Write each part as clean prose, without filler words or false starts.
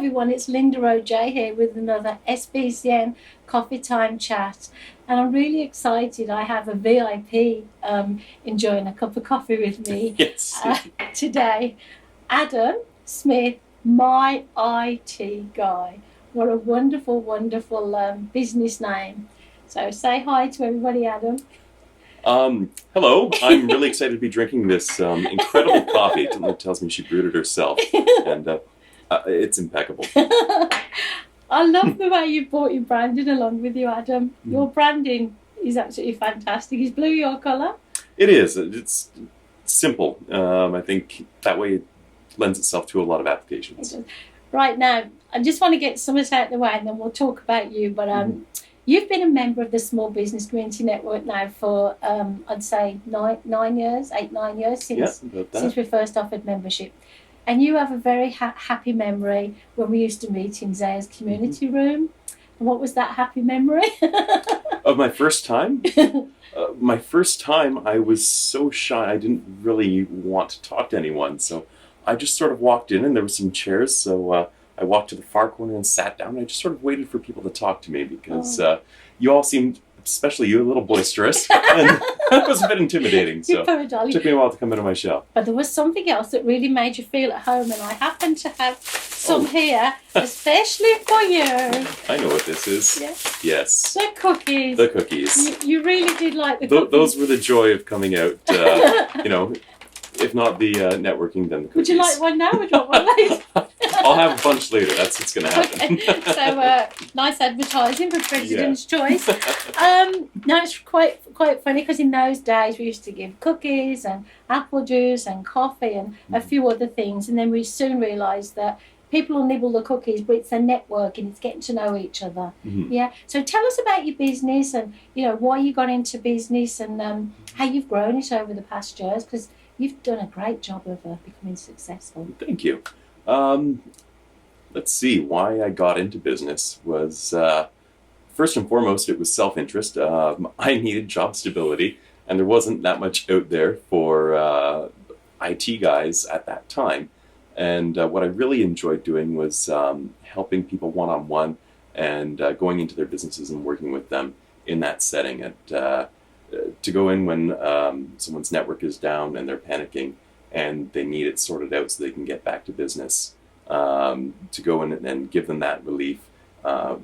everyone, it's Linda OJ here with another SBCN Coffee Time Chat. And I'm really excited. I have a VIP enjoying a cup of coffee with me Yes. today. Adam Smith, my IT guy. What a wonderful, wonderful business name. So say hi to everybody, Adam. Hello. I'm really excited to be drinking this incredible coffee. It tells me she brewed it herself, and it's impeccable. I love the way you brought your branding along with you, Adam. Your branding is absolutely fantastic. Is blue your colour? It is. It's simple. I think that way it lends itself to a lot of applications. Right now, I just want to get some of it out of the way and then we'll talk about you. But you've been a member of the Small Business Community Network now for, I'd say, 9 years, 8-9 years since we first offered membership. And you have a very happy memory when we used to meet in Zaya's community room. And what was that happy memory? Of my first time? My first time, I was so shy. I didn't really want to talk to anyone. So I just sort of walked in and there were some chairs. So I walked to the far corner and sat down. And I just sort of waited for people to talk to me because you all seemed, especially you, a little boisterous. And that was a bit intimidating. So it took me a while to come out of my shell. But there was something else that really made you feel at home. And I happen to have some here, especially for you. I know what this is. Yes. The cookies. The cookies. You really did like the cookies. Those were the joy of coming out, if not the networking, then the cookies. Would you like one now or do you want one later? I'll have a bunch later. That's what's going to happen. Okay. So nice advertising for President's Choice. No, it's quite funny because in those days we used to give cookies and apple juice and coffee and a few other things, and then we soon realised that people will nibble the cookies, but it's a networking, it's getting to know each other. Yeah. So tell us about your business and why you got into business and how you've grown it over the past years, because you've done a great job of becoming successful. Thank you. Let's see, why I got into business was, first and foremost, it was self-interest. I needed job stability, and there wasn't that much out there for IT guys at that time. And what I really enjoyed doing was helping people one-on-one and going into their businesses and working with them in that setting. And to go in when someone's network is down and they're panicking and they need it sorted out so they can get back to business. To go in and give them that relief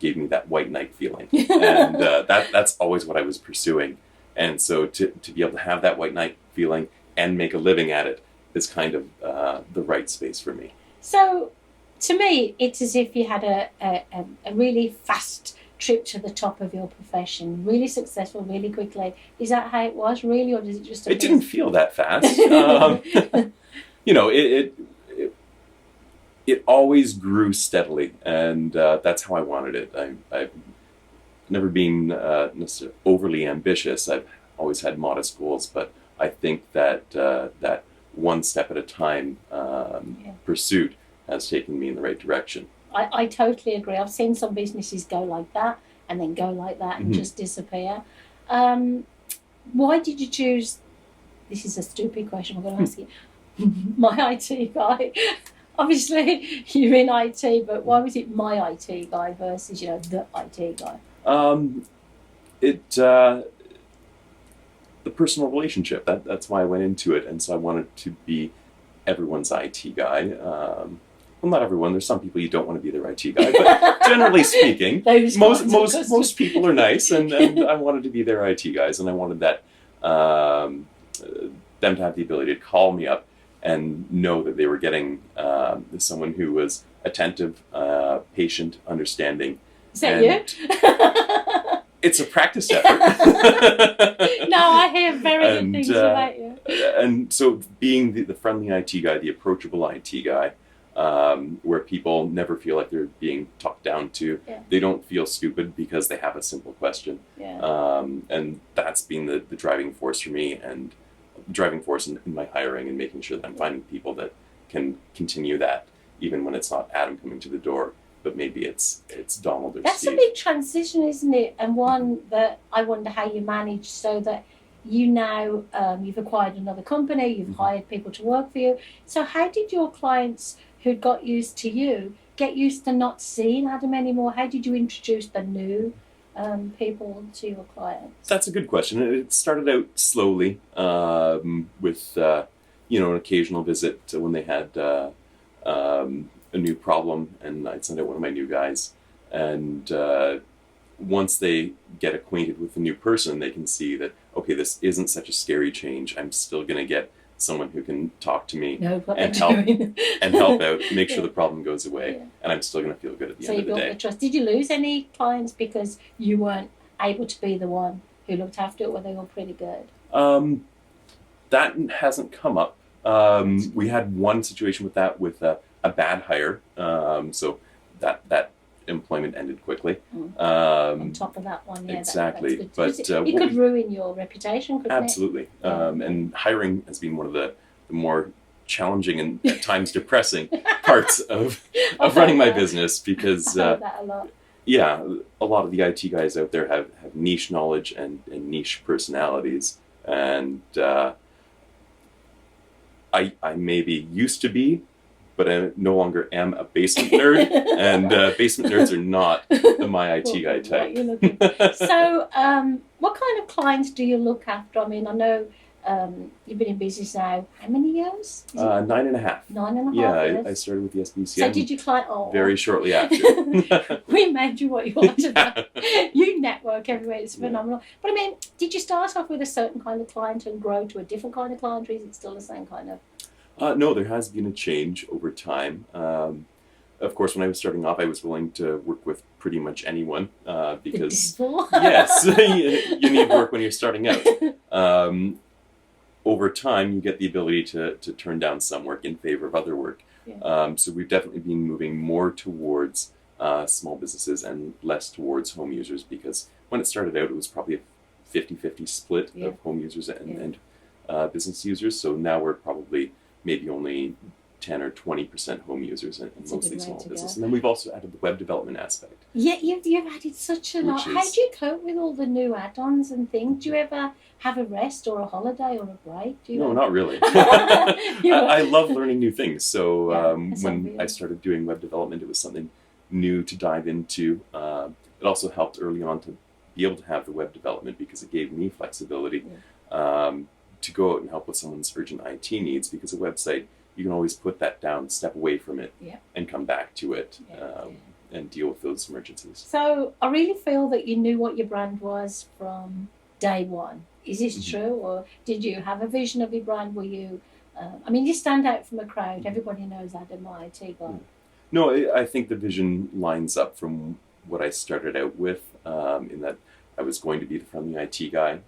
gave me that white knight feeling. And that's always what I was pursuing. And so to be able to have that white knight feeling and make a living at it is kind of the right space for me. So to me, it's as if you had a really fast trip to the top of your profession, really successful, really quickly. Is that how it was, really, or does it just? It didn't feel that fast. It always grew steadily, and that's how I wanted it. I've never been necessarily overly ambitious. I've always had modest goals, but I think that that one step at a time pursuit has taken me in the right direction. I totally agree. I've seen some businesses go like that and then go like that and just disappear. Why did you choose, this is a stupid question I'm going to ask you, my IT guy? Obviously you're in IT, but why was it my IT guy versus, the IT guy? The personal relationship, that's why I went into it. And so I wanted to be everyone's IT guy. Well, not everyone. There's some people you don't want to be their IT guy, but generally speaking, most people are nice, and I wanted to be their IT guys, and I wanted that them to have the ability to call me up and know that they were getting someone who was attentive, patient, understanding. Is that you? It's a practice effort. No, I hear very good things about you. And so being the friendly IT guy, the approachable IT guy, where people never feel like they're being talked down to. They don't feel stupid because they have a simple question. And that's been the driving force for me, and driving force in my hiring and making sure that I'm finding people that can continue that, even when it's not Adam coming to the door, but maybe it's Donald or That's Steve. A big transition, isn't it? And one that I wonder how you manage so that you now, you've acquired another company, you've hired people to work for you. So how did your clients who'd got used to you get used to not seeing Adam anymore? How did you introduce the new people to your clients? That's a good question. It started out slowly with an occasional visit when they had a new problem, and I'd send out one of my new guys. And once they get acquainted with the new person, they can see that, okay, this isn't such a scary change. I'm still going to get someone who can talk to me and help out, make sure the problem goes away, and I'm still going to feel good at the end of the day. So you built the trust. Did you lose any clients because you weren't able to be the one who looked after it, or they were pretty good? That hasn't come up. We had one situation with that with a bad hire, so that employment ended quickly. On top of that one, exactly. But it could ruin your reputation, couldn't absolutely. it? And hiring has been one of the more challenging and at times depressing parts of running my business, because I heard that a lot. A lot of the IT guys out there have niche knowledge and niche personalities, and I maybe used to be, but I no longer am a basement nerd, and basement nerds are not my IT guy type. So, what kind of clients do you look after? I mean, I know you've been in business now, how many years? 9.5. 9.5 years? I started with the SBCN. So did you very shortly after. We made you what you wanted. You network everywhere, it's phenomenal. But I mean, did you start off with a certain kind of client and grow to a different kind of client, or is it still the same kind of? No, there has been a change over time. Of course, when I was starting off, I was willing to work with pretty much anyone because yes, you need work when you're starting out. Over time, you get the ability to turn down some work in favor of other work. So we've definitely been moving more towards small businesses and less towards home users, because when it started out, it was probably a 50-50 split of home users and business users. So now we're probably maybe only 10 or 20% home users and mostly small business. And then we've also added the web development aspect. Yeah, you've added such a lot. How do you cope with all the new add-ons and things? Do you ever have a rest or a holiday or a break? No, not really. I love learning new things. So when I started doing web development, it was something new to dive into. It also helped early on to be able to have the web development, because it gave me flexibility to go out and help with someone's urgent IT needs, because a website, you can always put that down, step away from it, and come back to it and deal with those emergencies. So I really feel that you knew what your brand was from day one. Is this true, or did you have a vision of your brand? Were you, I mean, you stand out from a crowd. Everybody knows Adam, my IT guy. No, I think the vision lines up from what I started out with, in that I was going to be the friendly IT guy.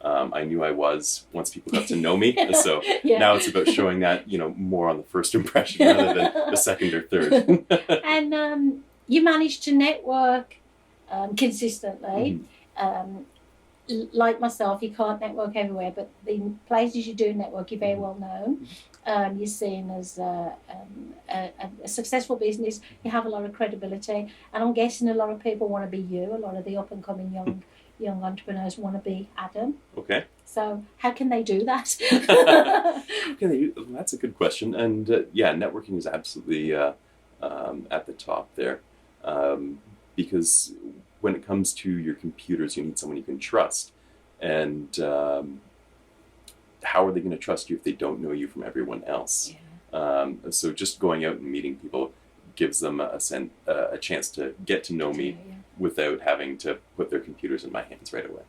I knew I was once people got to know me. So now it's about showing that, more on the first impression rather than the second or third. And you managed to network consistently. Like myself, you can't network everywhere, but the places you do network, you're very well known. You're seen as a successful business. You have a lot of credibility, and I'm guessing a lot of people want to be you. A lot of the up-and-coming young entrepreneurs want to be Adam. Okay. So how can they do that? That's a good question. And networking is absolutely at the top there, because when it comes to your computers, you need someone you can trust. And how are they going to trust you if they don't know you from everyone else? So just going out and meeting people gives them a chance to get to know me without having to put their computers in my hands right away.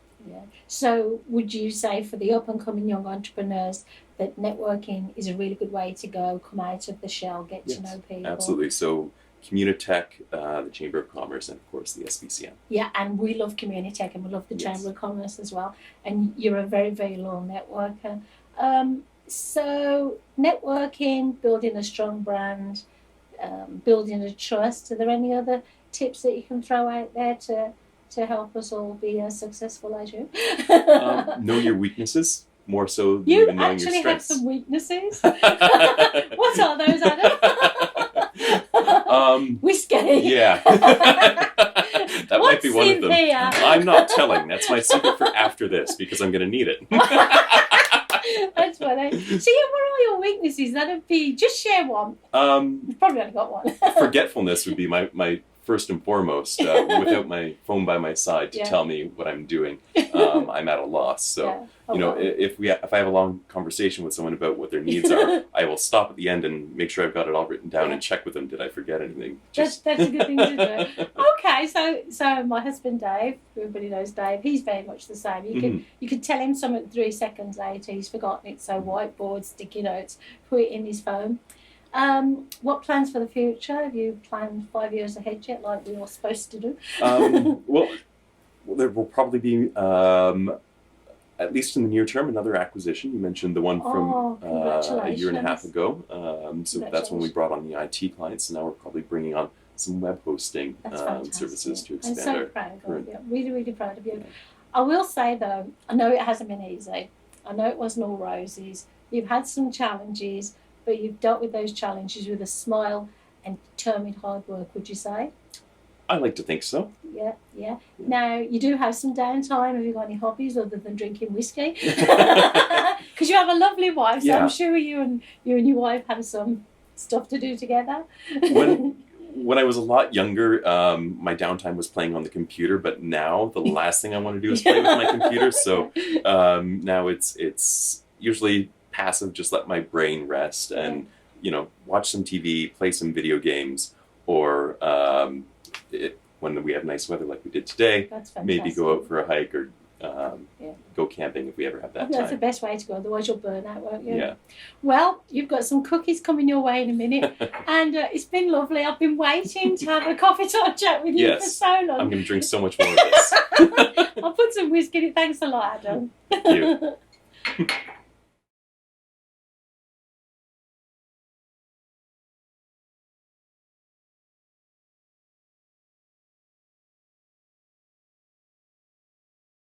So would you say for the up-and-coming young entrepreneurs that networking is a really good way to go, come out of the shell, get to know people? Absolutely. So Communitech, the Chamber of Commerce, and of course the SBCN. Yeah, and we love Communitech and we love the Chamber of Commerce as well. And you're a very, very loyal networker. So networking, building a strong brand, building a trust. Are there any other tips that you can throw out there to help us all be as successful as you? Know your weaknesses more so than you even knowing your strengths. You actually have some weaknesses. What are those, Adam? Whiskey. Yeah. That might be one of them. Here? I'm not telling. That's my secret for after this, because I'm going to need it. That's That's funny. So, yeah, what are your weaknesses? That'd be, just share one. You've probably only got one. Forgetfulness would be my first and foremost. Without my phone by my side to tell me what I'm doing, I'm at a loss. So, if I have a long conversation with someone about what their needs are, I will stop at the end and make sure I've got it all written down and check with them. Did I forget anything? That's a good thing to do. Okay, so my husband Dave, everybody knows Dave. He's very much the same. You could tell him something 3 seconds later. He's forgotten it. So whiteboard, sticky notes, put it in his phone. What plans for the future? Have you planned 5 years ahead yet, like we were supposed to do? Well, there will probably be, at least in the near term, another acquisition. You mentioned the one from a year and a half ago. So that's when we brought on the IT clients, and now we're probably bringing on some web hosting services to expand. I'm so proud of you. Really, really proud of you. I will say, though, I know it hasn't been easy. I know it wasn't all roses. You've had some challenges, but you've dealt with those challenges with a smile and determined hard work, would you say? I like to think so. Yeah. Now, you do have some downtime. Have you got any hobbies other than drinking whiskey? Because you have a lovely wife, so I'm sure you and your wife have some stuff to do together. When I was a lot younger, my downtime was playing on the computer, but now the last thing I want to do is play with my computer. So now it's usually passive, just let my brain rest and watch some TV, play some video games, or when we have nice weather like we did today, maybe go out for a hike or go camping if we ever have that time. That's the best way to go, otherwise you'll burn out, won't you? Yeah. Well, you've got some cookies coming your way in a minute, and it's been lovely. I've been waiting to have a coffee talk chat with you for so long. I'm going to drink so much more of this. I'll put some whiskey in it. Thanks a lot, Adam. Thank you.